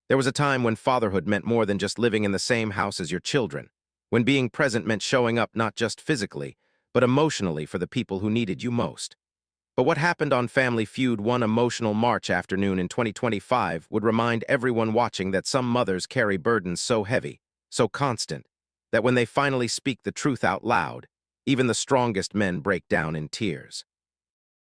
There was a time when fatherhood meant more than just living in the same house as your children, when being present meant showing up not just physically, but emotionally for the people who needed you most. But what happened on Family Feud one emotional March afternoon in 2025 would remind everyone watching that some mothers carry burdens so heavy, so constant, that when they finally speak the truth out loud, even the strongest men break down in tears.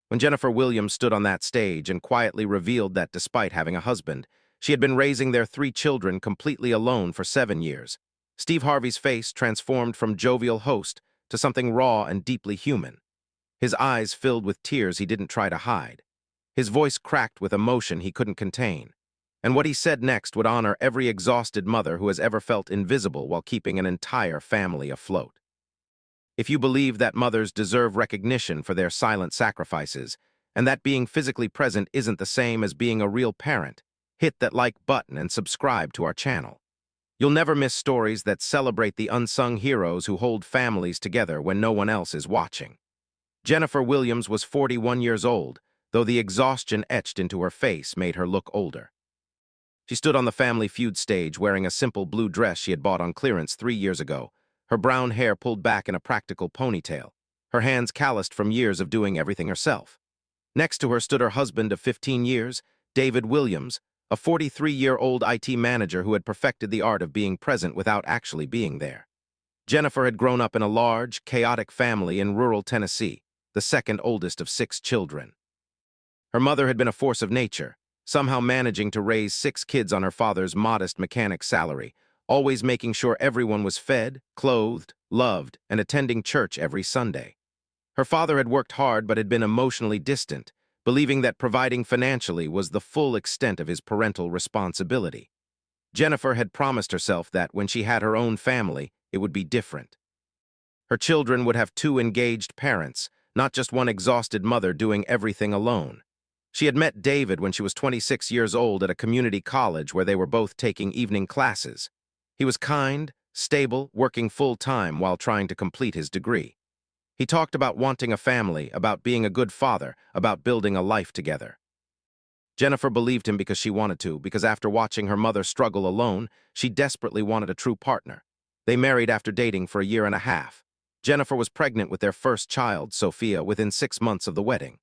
When Jennifer Williams stood on that stage and quietly revealed that despite having a husband, she had been raising their 3 children completely alone for 7 years, Steve Harvey's face transformed from jovial host to something raw and deeply human. His eyes filled with tears he didn't try to hide. His voice cracked with emotion he couldn't contain. And what he said next would honor every exhausted mother who has ever felt invisible while keeping an entire family afloat. If you believe that mothers deserve recognition for their silent sacrifices, and that being physically present isn't the same as being a real parent, hit that like button and subscribe to our channel. You'll never miss stories that celebrate the unsung heroes who hold families together when no one else is watching. Jennifer Williams was 41 years old, though the exhaustion etched into her face made her look older. She stood on the Family Feud stage wearing a simple blue dress she had bought on clearance 3 years ago, her brown hair pulled back in a practical ponytail, her hands calloused from years of doing everything herself. Next to her stood her husband of 15 years, David Williams, a 43-year-old IT manager who had perfected the art of being present without actually being there. Jennifer had grown up in a large, chaotic family in rural Tennessee, the second oldest of 6 children. Her mother had been a force of nature, somehow managing to raise 6 kids on her father's modest mechanic's salary, always making sure everyone was fed, clothed, loved, and attending church every Sunday. Her father had worked hard but had been emotionally distant, believing that providing financially was the full extent of his parental responsibility. Jennifer had promised herself that when she had her own family, it would be different. Her children would have 2 engaged parents, not just one exhausted mother doing everything alone. She had met David when she was 26 years old at a community college where they were both taking evening classes. He was kind, stable, working full-time while trying to complete his degree. He talked about wanting a family, about being a good father, about building a life together. Jennifer believed him because she wanted to, because after watching her mother struggle alone, she desperately wanted a true partner. They married after dating for a year and a half. Jennifer was pregnant with their first child, Sophia, within 6 months of the wedding.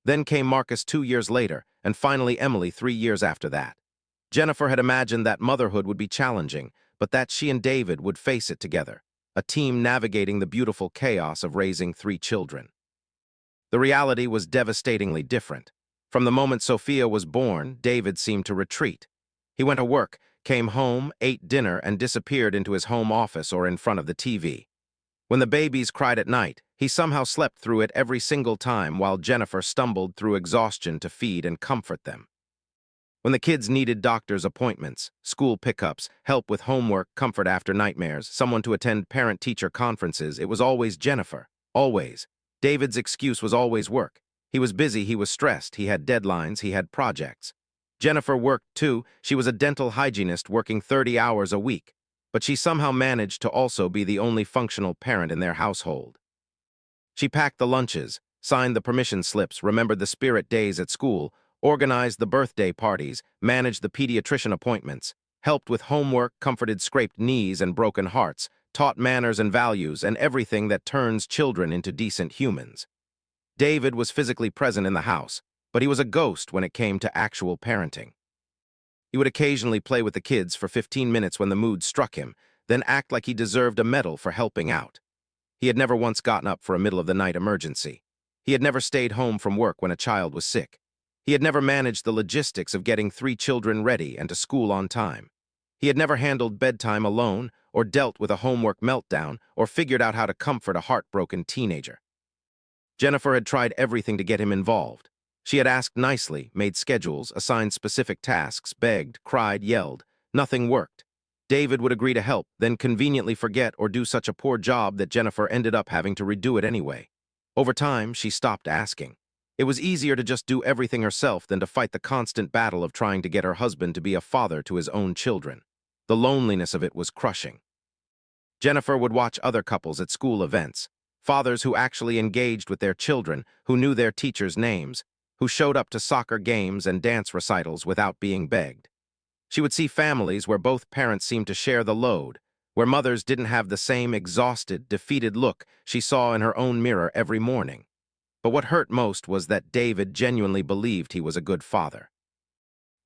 Then came Marcus 2 years later, and finally Emily 3 years after that. Jennifer had imagined that motherhood would be challenging, but that she and David would face it together, a team navigating the beautiful chaos of raising 3 children. The reality was devastatingly different. From the moment Sophia was born, David seemed to retreat. He went to work, came home, ate dinner, and disappeared into his home office or in front of the TV. When the babies cried at night, he somehow slept through it every single time while Jennifer stumbled through exhaustion to feed and comfort them. When the kids needed doctor's appointments, school pickups, help with homework, comfort after nightmares, someone to attend parent-teacher conferences, it was always Jennifer. Always. David's excuse was always work. He was busy, he was stressed, he had deadlines, he had projects. Jennifer worked too. She was a dental hygienist working 30 hours a week, but she somehow managed to also be the only functional parent in their household. She packed the lunches, signed the permission slips, remembered the spirit days at school, organized the birthday parties, managed the pediatrician appointments, helped with homework, comforted scraped knees and broken hearts, taught manners and values, and everything that turns children into decent humans. David was physically present in the house, but he was a ghost when it came to actual parenting. He would occasionally play with the kids for 15 minutes when the mood struck him, then act like he deserved a medal for helping out. He had never once gotten up for a middle-of-the-night emergency. He had never stayed home from work when a child was sick. He had never managed the logistics of getting 3 children ready and to school on time. He had never handled bedtime alone, or dealt with a homework meltdown, or figured out how to comfort a heartbroken teenager. Jennifer had tried everything to get him involved. She had asked nicely, made schedules, assigned specific tasks, begged, cried, yelled. Nothing worked. David would agree to help, then conveniently forget or do such a poor job that Jennifer ended up having to redo it anyway. Over time, she stopped asking. It was easier to just do everything herself than to fight the constant battle of trying to get her husband to be a father to his own children. The loneliness of it was crushing. Jennifer would watch other couples at school events, fathers who actually engaged with their children, who knew their teachers' names, who showed up to soccer games and dance recitals without being begged. She would see families where both parents seemed to share the load, where mothers didn't have the same exhausted, defeated look she saw in her own mirror every morning. But what hurt most was that David genuinely believed he was a good father.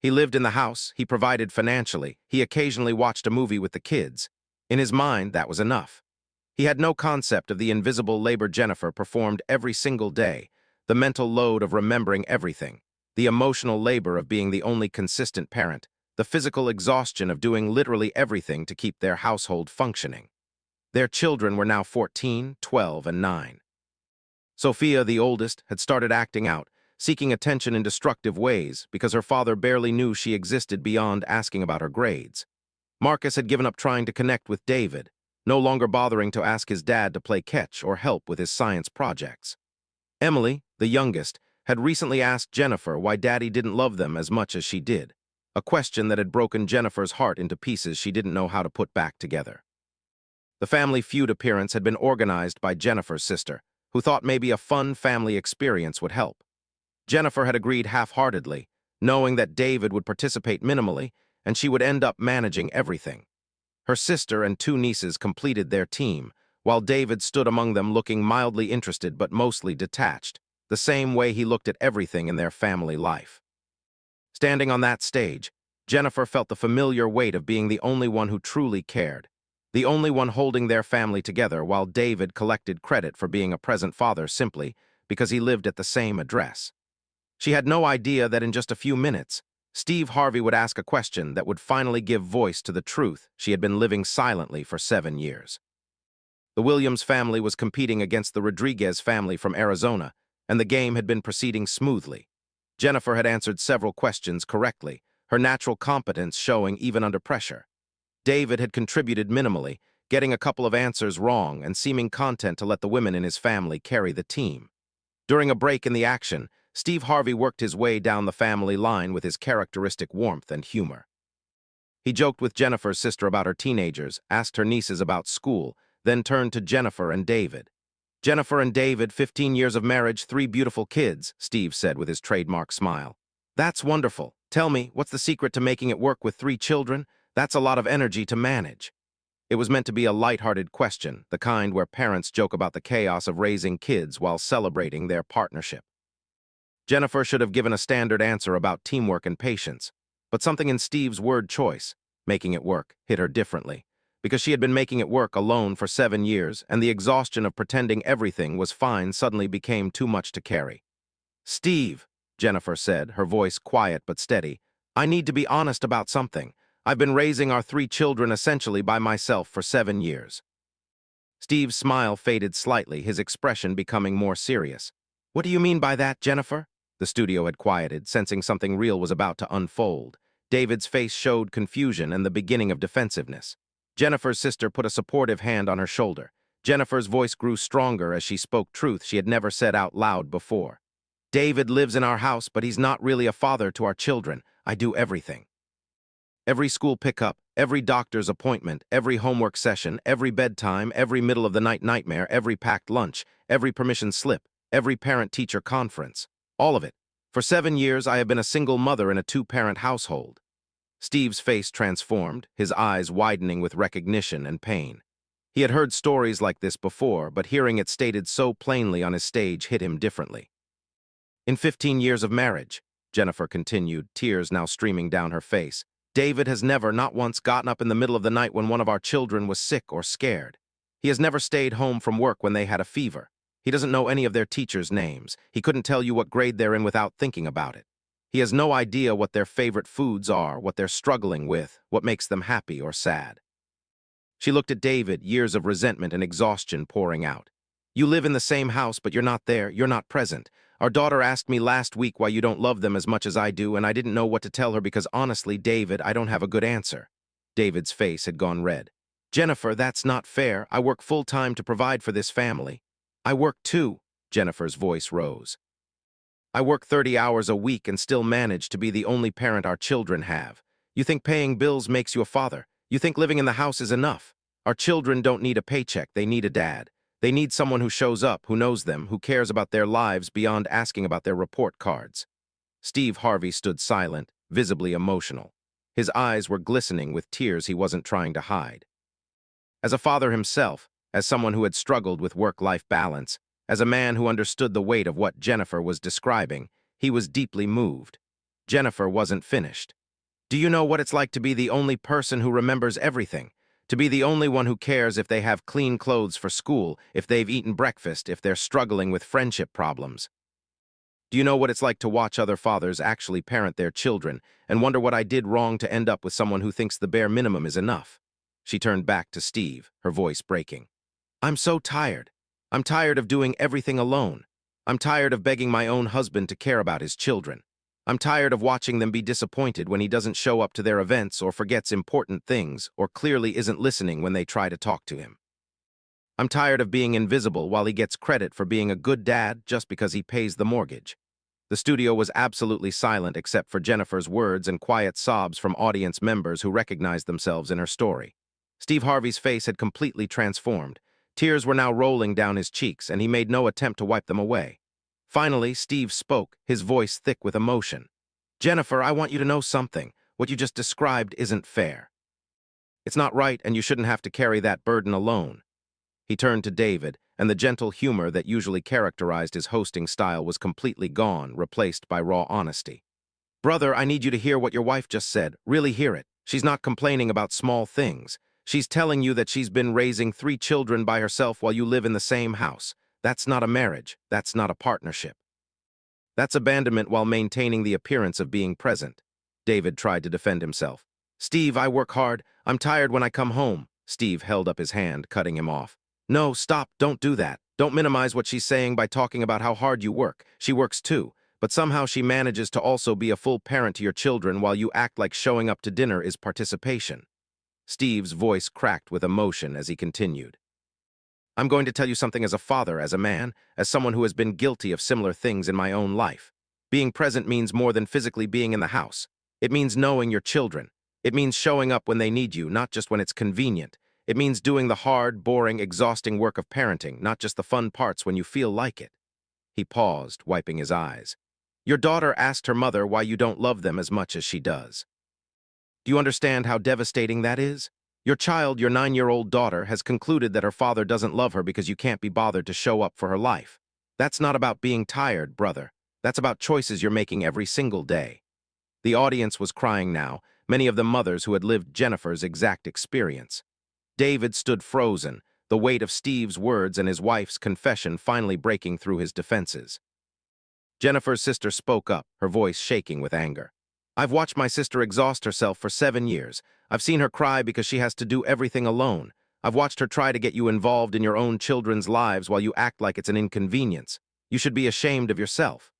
He lived in the house, he provided financially, he occasionally watched a movie with the kids. In his mind, that was enough. He had no concept of the invisible labor Jennifer performed every single day, the mental load of remembering everything, the emotional labor of being the only consistent parent, the physical exhaustion of doing literally everything to keep their household functioning. Their children were now 14, 12, and 9. Sophia, the oldest, had started acting out, seeking attention in destructive ways because her father barely knew she existed beyond asking about her grades. Marcus had given up trying to connect with David, no longer bothering to ask his dad to play catch or help with his science projects. Emily, the youngest, had recently asked Jennifer why Daddy didn't love them as much as she did, a question that had broken Jennifer's heart into pieces she didn't know how to put back together. The Family Feud appearance had been organized by Jennifer's sister, who thought maybe a fun family experience would help. Jennifer had agreed half-heartedly, knowing that David would participate minimally and she would end up managing everything. Her sister and two nieces completed their team, while David stood among them looking mildly interested but mostly detached, the same way he looked at everything in their family life. Standing on that stage, Jennifer felt the familiar weight of being the only one who truly cared, the only one holding their family together while David collected credit for being a present father simply because he lived at the same address. She had no idea that in just a few minutes, Steve Harvey would ask a question that would finally give voice to the truth she had been living silently for 7 years. The Williams family was competing against the Rodriguez family from Arizona, and the game had been proceeding smoothly. Jennifer had answered several questions correctly, her natural competence showing even under pressure. David had contributed minimally, getting a couple of answers wrong and seeming content to let the women in his family carry the team. During a break in the action, Steve Harvey worked his way down the family line with his characteristic warmth and humor. He joked with Jennifer's sister about her teenagers, asked her nieces about school, then turned to Jennifer and David. Jennifer and David, 15 years of marriage, 3 beautiful kids, Steve said with his trademark smile. That's wonderful. Tell me, what's the secret to making it work with 3 children? That's a lot of energy to manage. It was meant to be a light-hearted question, the kind where parents joke about the chaos of raising kids while celebrating their partnership. Jennifer should have given a standard answer about teamwork and patience, but something in Steve's word choice, making it work, hit her differently, because she had been making it work alone for 7 years, and the exhaustion of pretending everything was fine suddenly became too much to carry. Steve, Jennifer said, her voice quiet but steady, I need to be honest about something. I've been raising our 3 children essentially by myself for 7 years. Steve's smile faded slightly, his expression becoming more serious. What do you mean by that, Jennifer? The studio had quieted, sensing something real was about to unfold. David's face showed confusion and the beginning of defensiveness. Jennifer's sister put a supportive hand on her shoulder. Jennifer's voice grew stronger as she spoke truth she had never said out loud before. David lives in our house, but he's not really a father to our children. I do everything. Every school pickup, every doctor's appointment, every homework session, every bedtime, every middle-of-the-night nightmare, every packed lunch, every permission slip, every parent-teacher conference. All of it. For 7 years, I have been a single mother in a 2-parent household. Steve's face transformed, his eyes widening with recognition and pain. He had heard stories like this before, but hearing it stated so plainly on his stage hit him differently. In 15 years of marriage, Jennifer continued, tears now streaming down her face, David has never, not once, gotten up in the middle of the night when one of our children was sick or scared. He has never stayed home from work when they had a fever. He doesn't know any of their teachers' names. He couldn't tell you what grade they're in without thinking about it. He has no idea what their favorite foods are, what they're struggling with, what makes them happy or sad. She looked at David, years of resentment and exhaustion pouring out. You live in the same house, but you're not there, you're not present. Our daughter asked me last week why you don't love them as much as I do, and I didn't know what to tell her because honestly, David, I don't have a good answer. David's face had gone red. Jennifer, that's not fair. I work full-time to provide for this family. I work too. Jennifer's voice rose. I work 30 hours a week and still manage to be the only parent our children have. You think paying bills makes you a father. You think living in the house is enough. Our children don't need a paycheck, they need a dad. They need someone who shows up, who knows them, who cares about their lives beyond asking about their report cards. Steve Harvey stood silent, visibly emotional. His eyes were glistening with tears he wasn't trying to hide. As a father himself, as someone who had struggled with work-life balance, as a man who understood the weight of what Jennifer was describing, he was deeply moved. Jennifer wasn't finished. Do you know what it's like to be the only person who remembers everything? To be the only one who cares if they have clean clothes for school, if they've eaten breakfast, if they're struggling with friendship problems? Do you know what it's like to watch other fathers actually parent their children and wonder what I did wrong to end up with someone who thinks the bare minimum is enough? She turned back to Steve, her voice breaking. I'm so tired. I'm tired of doing everything alone. I'm tired of begging my own husband to care about his children. I'm tired of watching them be disappointed when he doesn't show up to their events or forgets important things or clearly isn't listening when they try to talk to him. I'm tired of being invisible while he gets credit for being a good dad just because he pays the mortgage. The studio was absolutely silent except for Jennifer's words and quiet sobs from audience members who recognized themselves in her story. Steve Harvey's face had completely transformed. Tears were now rolling down his cheeks, and he made no attempt to wipe them away. Finally, Steve spoke, his voice thick with emotion. Jennifer, I want you to know something. What you just described isn't fair. It's not right, and you shouldn't have to carry that burden alone. He turned to David, and the gentle humor that usually characterized his hosting style was completely gone, replaced by raw honesty. Brother, I need you to hear what your wife just said. Really hear it. She's not complaining about small things. She's telling you that she's been raising 3 children by herself while you live in the same house. That's not a marriage. That's not a partnership. That's abandonment while maintaining the appearance of being present. David tried to defend himself. Steve, I work hard. I'm tired when I come home. Steve held up his hand, cutting him off. No, stop. Don't do that. Don't minimize what she's saying by talking about how hard you work. She works too, but somehow she manages to also be a full parent to your children while you act like showing up to dinner is participation. Steve's voice cracked with emotion as he continued. I'm going to tell you something as a father, as a man, as someone who has been guilty of similar things in my own life. Being present means more than physically being in the house. It means knowing your children. It means showing up when they need you, not just when it's convenient. It means doing the hard, boring, exhausting work of parenting, not just the fun parts when you feel like it. He paused, wiping his eyes. Your daughter asked her mother why you don't love them as much as she does. Do you understand how devastating that is? Your child, your 9-year-old daughter, has concluded that her father doesn't love her because you can't be bothered to show up for her life. That's not about being tired, brother. That's about choices you're making every single day. The audience was crying now, many of them mothers who had lived Jennifer's exact experience. David stood frozen, the weight of Steve's words and his wife's confession finally breaking through his defenses. Jennifer's sister spoke up, her voice shaking with anger. I've watched my sister exhaust herself for 7 years. I've seen her cry because she has to do everything alone. I've watched her try to get you involved in your own children's lives while you act like it's an inconvenience. You should be ashamed of yourself.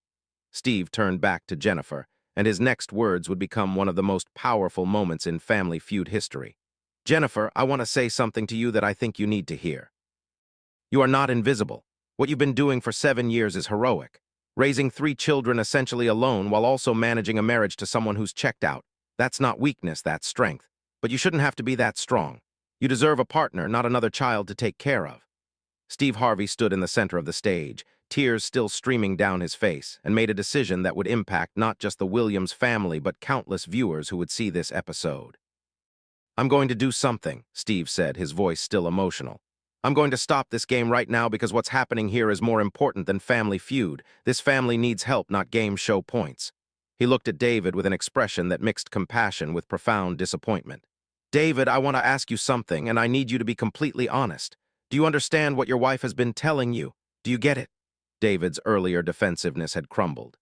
Steve turned back to Jennifer, and his next words would become one of the most powerful moments in Family Feud history. Jennifer, I want to say something to you that I think you need to hear. You are not invisible. What you've been doing for 7 years is heroic. Raising 3 children essentially alone while also managing a marriage to someone who's checked out. That's not weakness, that's strength. But you shouldn't have to be that strong. You deserve a partner, not another child to take care of. Steve Harvey stood in the center of the stage, tears still streaming down his face, and made a decision that would impact not just the Williams family but countless viewers who would see this episode. I'm going to do something, Steve said, his voice still emotional. I'm going to stop this game right now because what's happening here is more important than Family Feud. This family needs help, not game show points. He looked at David with an expression that mixed compassion with profound disappointment. David, I want to ask you something, and I need you to be completely honest. Do you understand what your wife has been telling you? Do you get it? David's earlier defensiveness had crumbled.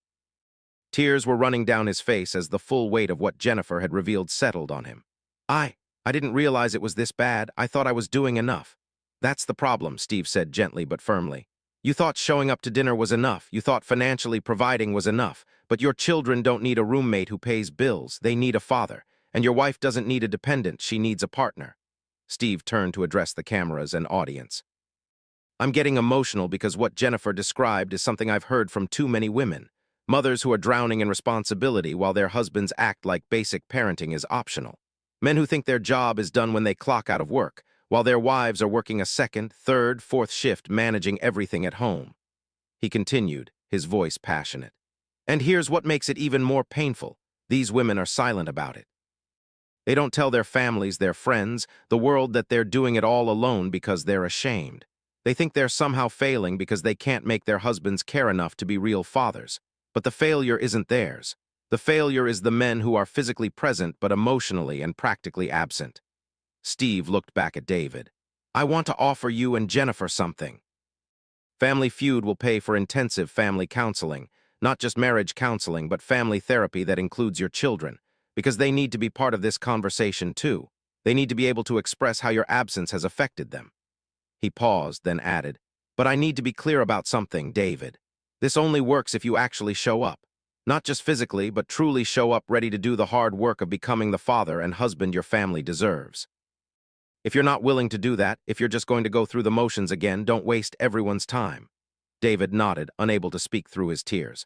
Tears were running down his face as the full weight of what Jennifer had revealed settled on him. I didn't realize it was this bad. I thought I was doing enough. That's the problem, Steve said gently but firmly. You thought showing up to dinner was enough. You thought financially providing was enough. But your children don't need a roommate who pays bills. They need a father. And your wife doesn't need a dependent. She needs a partner. Steve turned to address the cameras and audience. I'm getting emotional because what Jennifer described is something I've heard from too many women. Mothers who are drowning in responsibility while their husbands act like basic parenting is optional. Men who think their job is done when they clock out of work, while their wives are working a second, third, fourth shift managing everything at home. He continued, his voice passionate. And here's what makes it even more painful. These women are silent about it. They don't tell their families, their friends, the world that they're doing it all alone because they're ashamed. They think they're somehow failing because they can't make their husbands care enough to be real fathers. But the failure isn't theirs. The failure is the men who are physically present but emotionally and practically absent. Steve looked back at David. I want to offer you and Jennifer something. Family Feud will pay for intensive family counseling, not just marriage counseling, but family therapy that includes your children, because they need to be part of this conversation too. They need to be able to express how your absence has affected them. He paused, then added, but I need to be clear about something, David. This only works if you actually show up. Not just physically, but truly show up ready to do the hard work of becoming the father and husband your family deserves. If you're not willing to do that, if you're just going to go through the motions again, don't waste everyone's time. David nodded, unable to speak through his tears.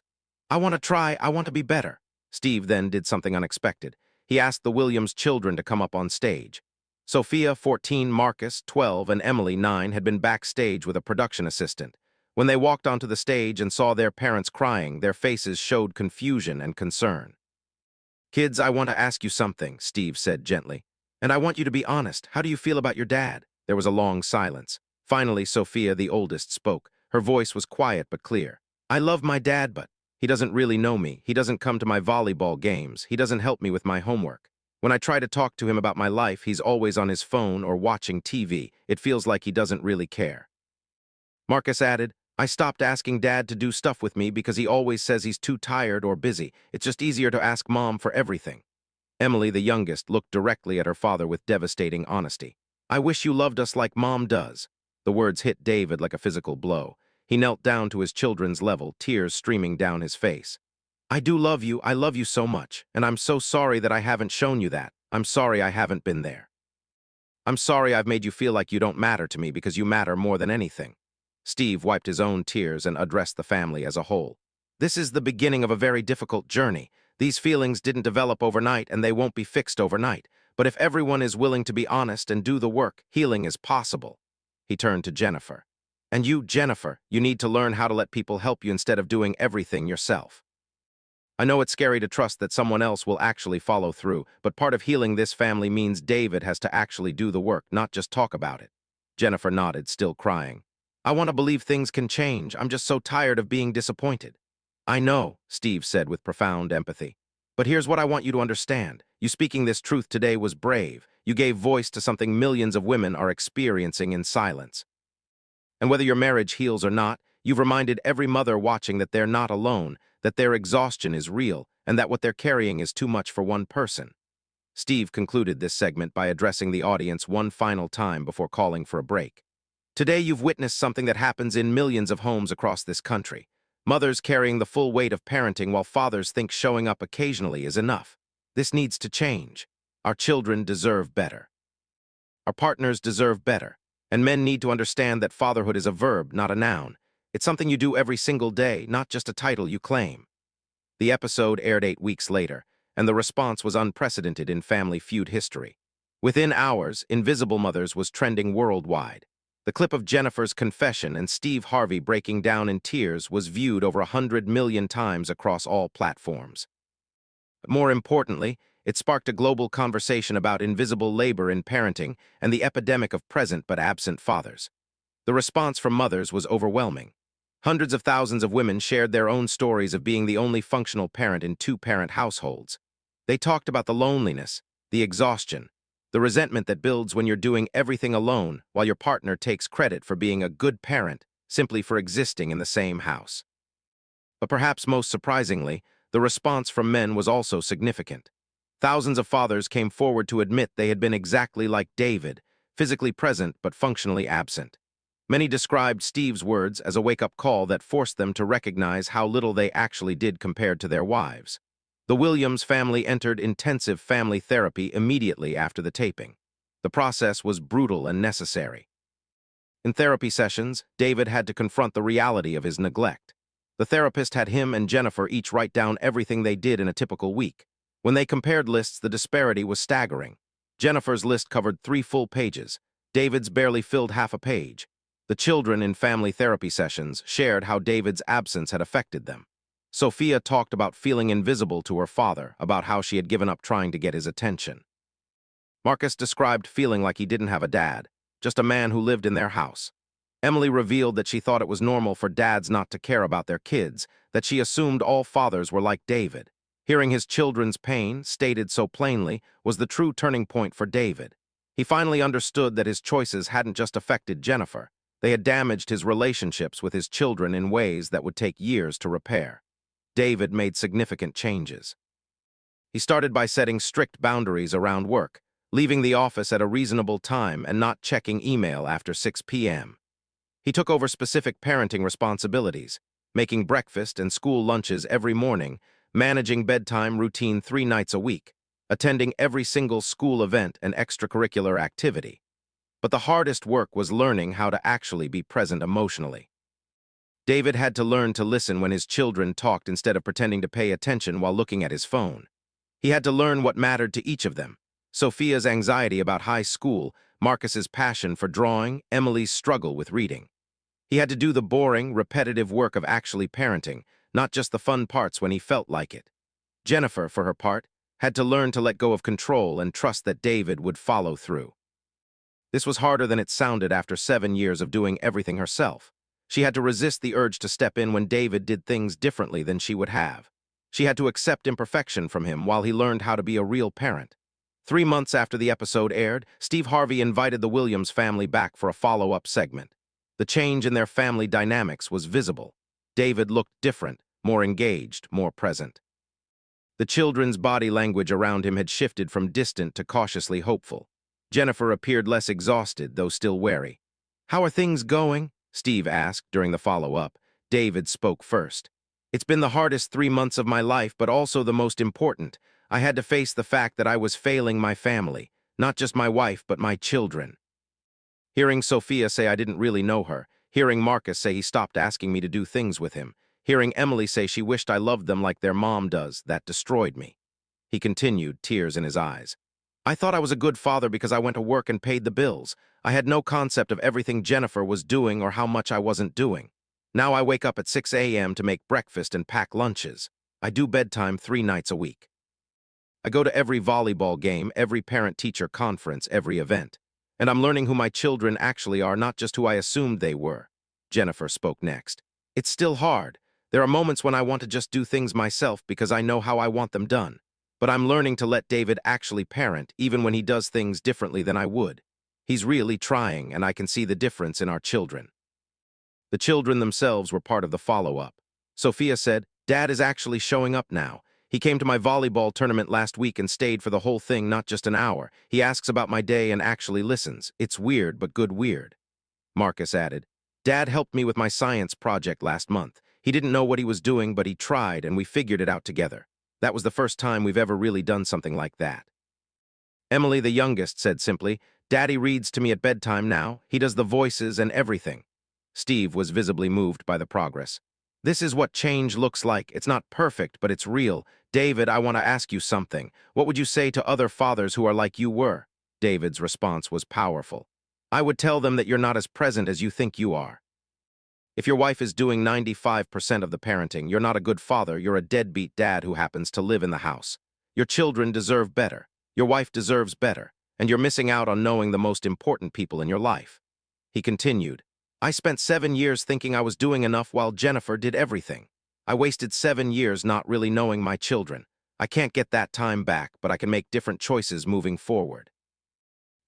I want to try, I want to be better. Steve then did something unexpected. He asked the Williams children to come up on stage. Sophia, 14, Marcus, 12, and Emily, 9, had been backstage with a production assistant. When they walked onto the stage and saw their parents crying, their faces showed confusion and concern. Kids, I want to ask you something, Steve said gently. And I want you to be honest. How do you feel about your dad? There was a long silence. Finally, Sophia, the oldest, spoke. Her voice was quiet but clear. I love my dad, but he doesn't really know me. He doesn't come to my volleyball games. He doesn't help me with my homework. When I try to talk to him about my life, he's always on his phone or watching TV. It feels like he doesn't really care. Marcus added, I stopped asking Dad to do stuff with me because he always says he's too tired or busy. It's just easier to ask Mom for everything. Emily, the youngest, looked directly at her father with devastating honesty. I wish you loved us like Mom does. The words hit David like a physical blow. He knelt down to his children's level, tears streaming down his face. I do love you, I love you so much, and I'm so sorry that I haven't shown you that. I'm sorry I haven't been there. I'm sorry I've made you feel like you don't matter to me because you matter more than anything. Steve wiped his own tears and addressed the family as a whole. This is the beginning of a very difficult journey. These feelings didn't develop overnight and they won't be fixed overnight. But if everyone is willing to be honest and do the work, healing is possible. He turned to Jennifer. And you, Jennifer, you need to learn how to let people help you instead of doing everything yourself. I know it's scary to trust that someone else will actually follow through, but part of healing this family means David has to actually do the work, not just talk about it. Jennifer nodded, still crying. I want to believe things can change. I'm just so tired of being disappointed. I know, Steve said with profound empathy. But here's what I want you to understand. You speaking this truth today was brave. You gave voice to something millions of women are experiencing in silence. And whether your marriage heals or not, you've reminded every mother watching that they're not alone, that their exhaustion is real, and that what they're carrying is too much for one person. Steve concluded this segment by addressing the audience one final time before calling for a break. Today you've witnessed something that happens in millions of homes across this country. Mothers carrying the full weight of parenting while fathers think showing up occasionally is enough. This needs to change. Our children deserve better. Our partners deserve better. And men need to understand that fatherhood is a verb, not a noun. It's something you do every single day, not just a title you claim. The episode aired 8 weeks later, and the response was unprecedented in Family Feud history. Within hours, Invisible Mothers was trending worldwide. The clip of Jennifer's confession and Steve Harvey breaking down in tears was viewed over 100 million times across all platforms. But more importantly, it sparked a global conversation about invisible labor in parenting and the epidemic of present but absent fathers. The response from mothers was overwhelming. Hundreds of thousands of women shared their own stories of being the only functional parent in two-parent households. They talked about the loneliness, the exhaustion, the resentment that builds when you're doing everything alone while your partner takes credit for being a good parent simply for existing in the same house. But perhaps most surprisingly, the response from men was also significant. Thousands of fathers came forward to admit they had been exactly like David, physically present but functionally absent. Many described Steve's words as a wake-up call that forced them to recognize how little they actually did compared to their wives. The Williams family entered intensive family therapy immediately after the taping. The process was brutal and necessary. In therapy sessions, David had to confront the reality of his neglect. The therapist had him and Jennifer each write down everything they did in a typical week. When they compared lists, the disparity was staggering. Jennifer's list covered 3 full pages. David's barely filled half a page. The children in family therapy sessions shared how David's absence had affected them. Sophia talked about feeling invisible to her father, about how she had given up trying to get his attention. Marcus described feeling like he didn't have a dad, just a man who lived in their house. Emily revealed that she thought it was normal for dads not to care about their kids, that she assumed all fathers were like David. Hearing his children's pain, stated so plainly, was the true turning point for David. He finally understood that his choices hadn't just affected Jennifer. They had damaged his relationships with his children in ways that would take years to repair. David made significant changes. He started by setting strict boundaries around work, leaving the office at a reasonable time and not checking email after 6 p.m. He took over specific parenting responsibilities, making breakfast and school lunches every morning, managing bedtime routine 3 nights a week, attending every single school event and extracurricular activity. But the hardest work was learning how to actually be present emotionally. David had to learn to listen when his children talked instead of pretending to pay attention while looking at his phone. He had to learn what mattered to each of them. Sophia's anxiety about high school, Marcus's passion for drawing, Emily's struggle with reading. He had to do the boring, repetitive work of actually parenting, not just the fun parts when he felt like it. Jennifer, for her part, had to learn to let go of control and trust that David would follow through. This was harder than it sounded after 7 years of doing everything herself. She had to resist the urge to step in when David did things differently than she would have. She had to accept imperfection from him while he learned how to be a real parent. 3 months after the episode aired, Steve Harvey invited the Williams family back for a follow-up segment. The change in their family dynamics was visible. David looked different, more engaged, more present. The children's body language around him had shifted from distant to cautiously hopeful. Jennifer appeared less exhausted, though still wary. "How are things going?" Steve asked during the follow-up. David spoke first. "It's been the hardest 3 months of my life, but also the most important. I had to face the fact that I was failing my family, not just my wife, but my children." Hearing Sophia say I didn't really know her, hearing Marcus say he stopped asking me to do things with him, hearing Emily say she wished I loved them like their mom does, that destroyed me. He continued, tears in his eyes. "I thought I was a good father because I went to work and paid the bills. I had no concept of everything Jennifer was doing or how much I wasn't doing. Now I wake up at 6 a.m. to make breakfast and pack lunches. I do bedtime 3 nights a week. I go to every volleyball game, every parent-teacher conference, every event. And I'm learning who my children actually are, not just who I assumed they were." Jennifer spoke next. "It's still hard. There are moments when I want to just do things myself because I know how I want them done. But I'm learning to let David actually parent, even when he does things differently than I would. He's really trying, and I can see the difference in our children." The children themselves were part of the follow-up. Sophia said, "Dad is actually showing up now. He came to my volleyball tournament last week and stayed for the whole thing, not just an hour. He asks about my day and actually listens. It's weird, but good weird." Marcus added, "Dad helped me with my science project last month. He didn't know what he was doing, but he tried, and we figured it out together. That was the first time we've ever really done something like that." Emily, the youngest, said simply, "Daddy reads to me at bedtime now. He does the voices and everything." Steve was visibly moved by the progress. "This is what change looks like. It's not perfect, but it's real. David, I want to ask you something. What would you say to other fathers who are like you were?" David's response was powerful. "I would tell them that you're not as present as you think you are. If your wife is doing 95% of the parenting, you're not a good father, you're a deadbeat dad who happens to live in the house. Your children deserve better. Your wife deserves better. And you're missing out on knowing the most important people in your life." He continued, "I spent 7 years thinking I was doing enough while Jennifer did everything. I wasted 7 years not really knowing my children. I can't get that time back, but I can make different choices moving forward.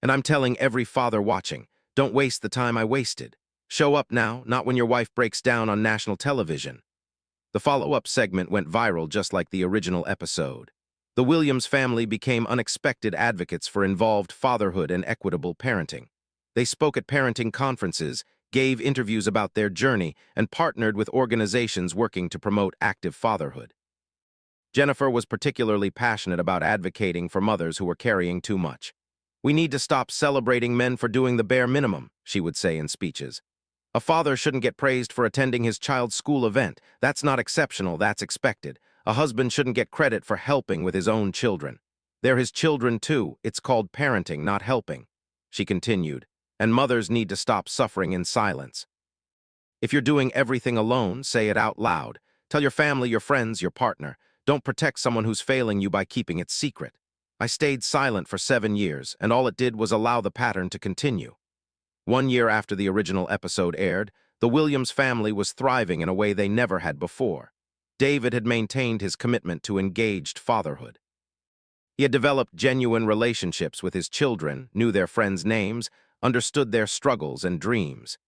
And I'm telling every father watching, don't waste the time I wasted. Show up now, not when your wife breaks down on national television." The follow-up segment went viral just like the original episode. The Williams family became unexpected advocates for involved fatherhood and equitable parenting. They spoke at parenting conferences, gave interviews about their journey, and partnered with organizations working to promote active fatherhood. Jennifer was particularly passionate about advocating for mothers who were carrying too much. "We need to stop celebrating men for doing the bare minimum," she would say in speeches. "A father shouldn't get praised for attending his child's school event. That's not exceptional, that's expected. A husband shouldn't get credit for helping with his own children. They're his children too. It's called parenting, not helping." She continued, "And mothers need to stop suffering in silence. If you're doing everything alone, say it out loud. Tell your family, your friends, your partner. Don't protect someone who's failing you by keeping it secret. I stayed silent for 7 years, and all it did was allow the pattern to continue. 1 year after the original episode aired, the Williams family was thriving in a way they never had before. David had maintained his commitment to engaged fatherhood. He had developed genuine relationships with his children, knew their friends' names, understood their struggles and dreams.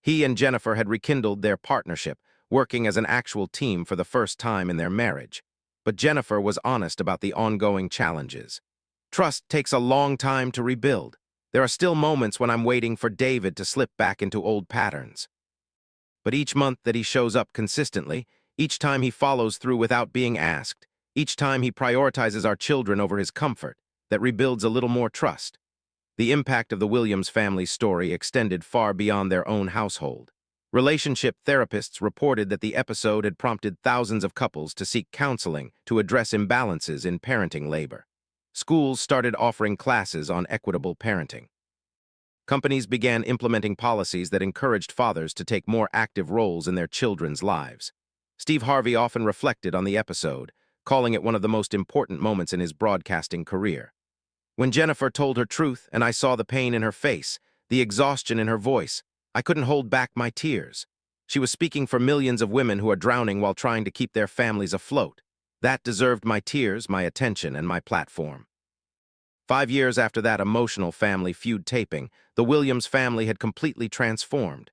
He and Jennifer had rekindled their partnership, working as an actual team for the first time in their marriage. But Jennifer was honest about the ongoing challenges. Trust takes a long time to rebuild. There are still moments when I'm waiting for David to slip back into old patterns. But each month that he shows up consistently, each time he follows through without being asked, each time he prioritizes our children over his comfort, that rebuilds a little more trust. The impact of the Williams family story extended far beyond their own household. Relationship therapists reported that the episode had prompted thousands of couples to seek counseling to address imbalances in parenting labor. Schools started offering classes on equitable parenting. Companies began implementing policies that encouraged fathers to take more active roles in their children's lives. Steve Harvey often reflected on the episode, calling it one of the most important moments in his broadcasting career. When Jennifer told her truth and I saw the pain in her face, the exhaustion in her voice, I couldn't hold back my tears. She was speaking for millions of women who are drowning while trying to keep their families afloat. That deserved my tears, my attention, and my platform. 5 years after that emotional Family Feud taping, the Williams family had completely transformed.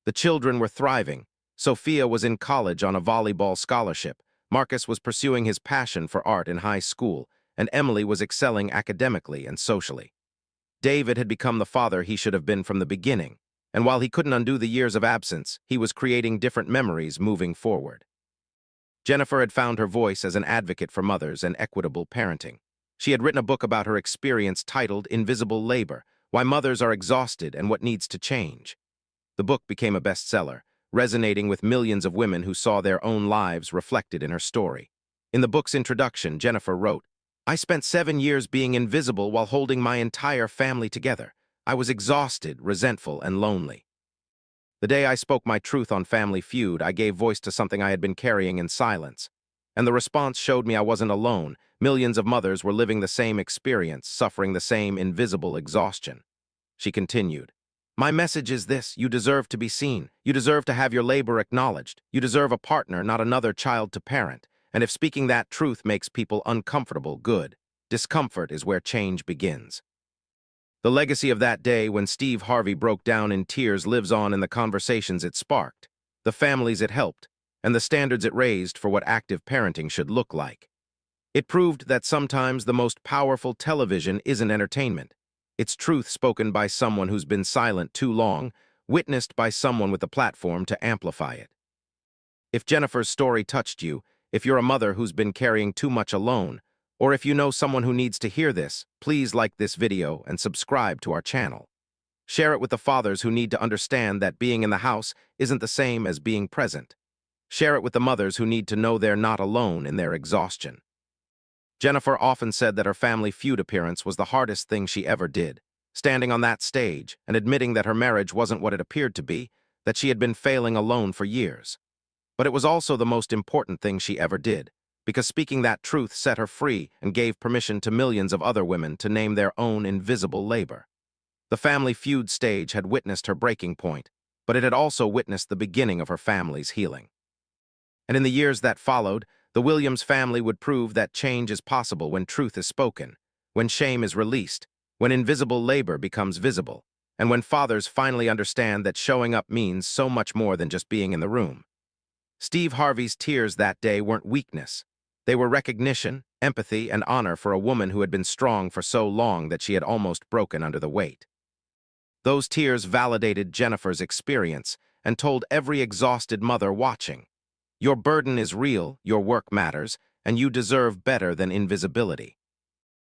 The children were thriving. Sophia was in college on a volleyball scholarship. Marcus was pursuing his passion for art in high school, and Emily was excelling academically and socially. David had become the father he should have been from the beginning, and while he couldn't undo the years of absence, he was creating different memories moving forward. Jennifer had found her voice as an advocate for mothers and equitable parenting. She had written a book about her experience titled Invisible Labor: Why Mothers Are Exhausted and What Needs to Change. The book became a bestseller, resonating with millions of women who saw their own lives reflected in her story. In the book's introduction, Jennifer wrote, "I spent 7 years being invisible while holding my entire family together. I was exhausted, resentful, and lonely. The day I spoke my truth on Family Feud, I gave voice to something I had been carrying in silence. And the response showed me I wasn't alone. Millions of mothers were living the same experience, suffering the same invisible exhaustion." She continued, "My message is this: you deserve to be seen. You deserve to have your labor acknowledged. You deserve a partner, not another child to parent. And if speaking that truth makes people uncomfortable, good. Discomfort is where change begins." The legacy of that day when Steve Harvey broke down in tears lives on in the conversations it sparked, the families it helped, and the standards it raised for what active parenting should look like. It proved that sometimes the most powerful television isn't entertainment. It's truth spoken by someone who's been silent too long, witnessed by someone with a platform to amplify it. If Jennifer's story touched you, if you're a mother who's been carrying too much alone, or if you know someone who needs to hear this, please like this video and subscribe to our channel. Share it with the fathers who need to understand that being in the house isn't the same as being present. Share it with the mothers who need to know they're not alone in their exhaustion. Jennifer often said that her Family Feud appearance was the hardest thing she ever did, standing on that stage and admitting that her marriage wasn't what it appeared to be, that she had been failing alone for years. But it was also the most important thing she ever did, because speaking that truth set her free and gave permission to millions of other women to name their own invisible labor. The Family Feud stage had witnessed her breaking point, but it had also witnessed the beginning of her family's healing. And in the years that followed, the Williams family would prove that change is possible when truth is spoken, when shame is released, when invisible labor becomes visible, and when fathers finally understand that showing up means so much more than just being in the room. Steve Harvey's tears that day weren't weakness. They were recognition, empathy, and honor for a woman who had been strong for so long that she had almost broken under the weight. Those tears validated Jennifer's experience and told every exhausted mother watching, your burden is real, your work matters, and you deserve better than invisibility.